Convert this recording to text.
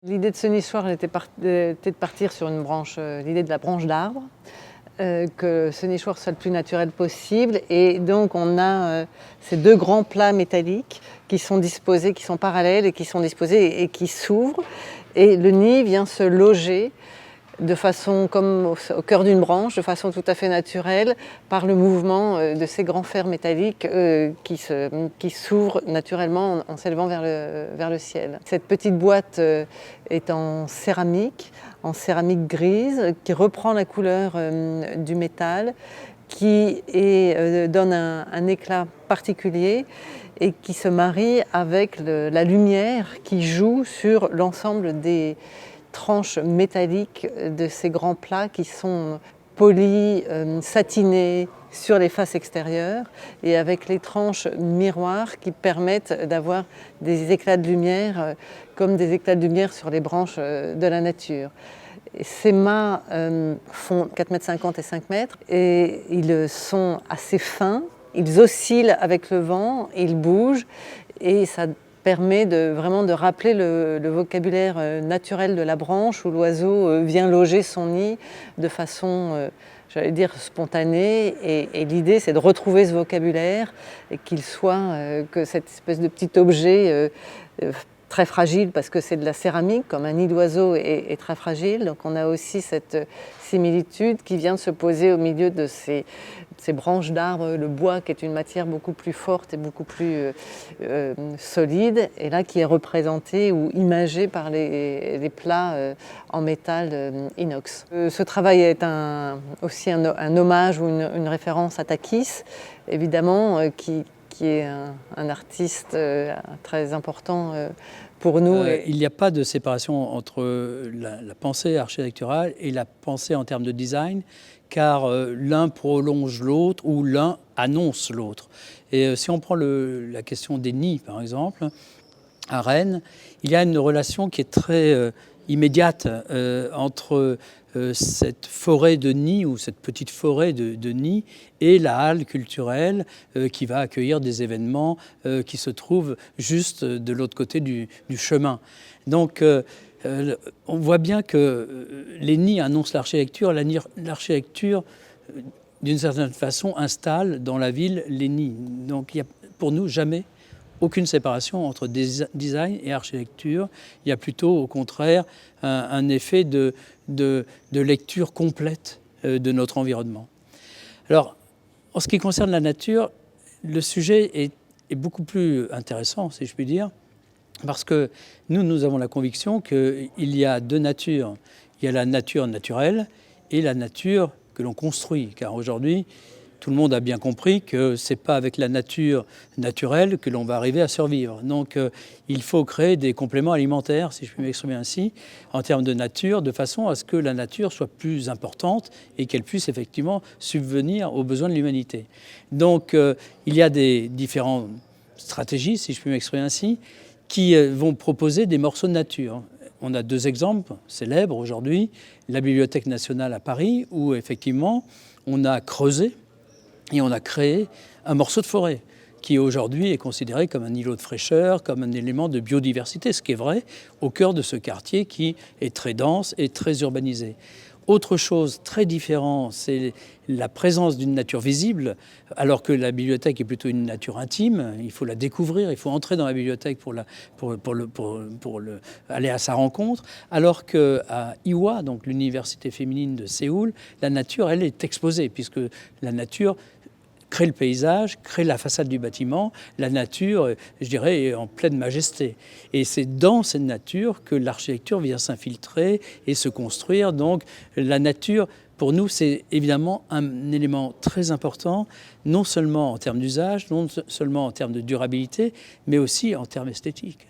L'idée de ce nichoir était de partir sur l'idée de la branche d'arbre, que ce nichoir soit le plus naturel possible. Et donc on a ces deux grands plats métalliques qui sont disposés, qui sont parallèles et qui sont disposés et qui s'ouvrent. Et le nid vient se loger de façon comme au cœur d'une branche, de façon tout à fait naturelle, par le mouvement de ces grands fers métalliques qui s'ouvrent naturellement en s'élevant vers le ciel. Cette petite boîte est en céramique grise, qui reprend la couleur du métal, qui donne un éclat particulier et qui se marie avec la lumière qui joue sur l'ensemble des tranches métalliques de ces grands plats qui sont polis, satinés sur les faces extérieures et avec les tranches miroirs qui permettent d'avoir des éclats de lumière comme des éclats de lumière sur les branches de la nature. Et ces mâts font 4,50 m et 5 m et ils sont assez fins, ils oscillent avec le vent, ils bougent et ça permet vraiment de rappeler le vocabulaire naturel de la branche où l'oiseau vient loger son nid de façon, j'allais dire, spontanée. Et l'idée, c'est de retrouver ce vocabulaire et que cette espèce de petit objet très fragile, parce que c'est de la céramique, comme un nid d'oiseau est très fragile. Donc on a aussi cette similitude qui vient de se poser au milieu de ces branches d'arbres, le bois qui est une matière beaucoup plus forte et beaucoup plus solide, et là qui est représenté ou imagé par les plats en métal inox. Ce travail est aussi un hommage ou une référence à Takis, évidemment, qui est un artiste très important pour nous. Il n'y a pas de séparation entre la pensée architecturale et la pensée en termes de design, car l'un prolonge l'autre ou l'un annonce l'autre. Et si on prend la question des nids, par exemple, à Rennes, il y a une relation qui est très immédiate entre cette forêt de nids ou cette petite forêt de nids et la halle culturelle qui va accueillir des événements qui se trouvent juste de l'autre côté du chemin. Donc on voit bien que les nids annoncent l'architecture, l'architecture d'une certaine façon installe dans la ville les nids. Donc il n'y a pour nous jamais aucune séparation entre design et architecture. Il y a plutôt, au contraire, un effet de lecture complète de notre environnement. Alors, en ce qui concerne la nature, le sujet est beaucoup plus intéressant, si je puis dire, parce que nous avons la conviction qu'il y a deux natures. Il y a la nature naturelle et la nature que l'on construit, car aujourd'hui, tout le monde a bien compris que ce n'est pas avec la nature naturelle que l'on va arriver à survivre. Donc il faut créer des compléments alimentaires, si je puis m'exprimer ainsi, en termes de nature, de façon à ce que la nature soit plus importante et qu'elle puisse effectivement subvenir aux besoins de l'humanité. Donc il y a des différentes stratégies, si je puis m'exprimer ainsi, qui vont proposer des morceaux de nature. On a deux exemples célèbres aujourd'hui, la Bibliothèque nationale à Paris, où effectivement on a creusé et on a créé un morceau de forêt qui aujourd'hui est considéré comme un îlot de fraîcheur, comme un élément de biodiversité, ce qui est vrai au cœur de ce quartier qui est très dense et très urbanisé. Autre chose très différente, c'est la présence d'une nature visible, alors que la bibliothèque est plutôt une nature intime. Il faut la découvrir, il faut entrer dans la bibliothèque pour aller à sa rencontre. Alors qu'à Iwa, donc l'université féminine de Séoul, la nature, elle est exposée, puisque la nature crée le paysage, crée la façade du bâtiment, la nature, je dirais, est en pleine majesté. Et c'est dans cette nature que l'architecture vient s'infiltrer et se construire. Donc la nature, pour nous, c'est évidemment un élément très important, non seulement en termes d'usage, non seulement en termes de durabilité, mais aussi en termes esthétiques.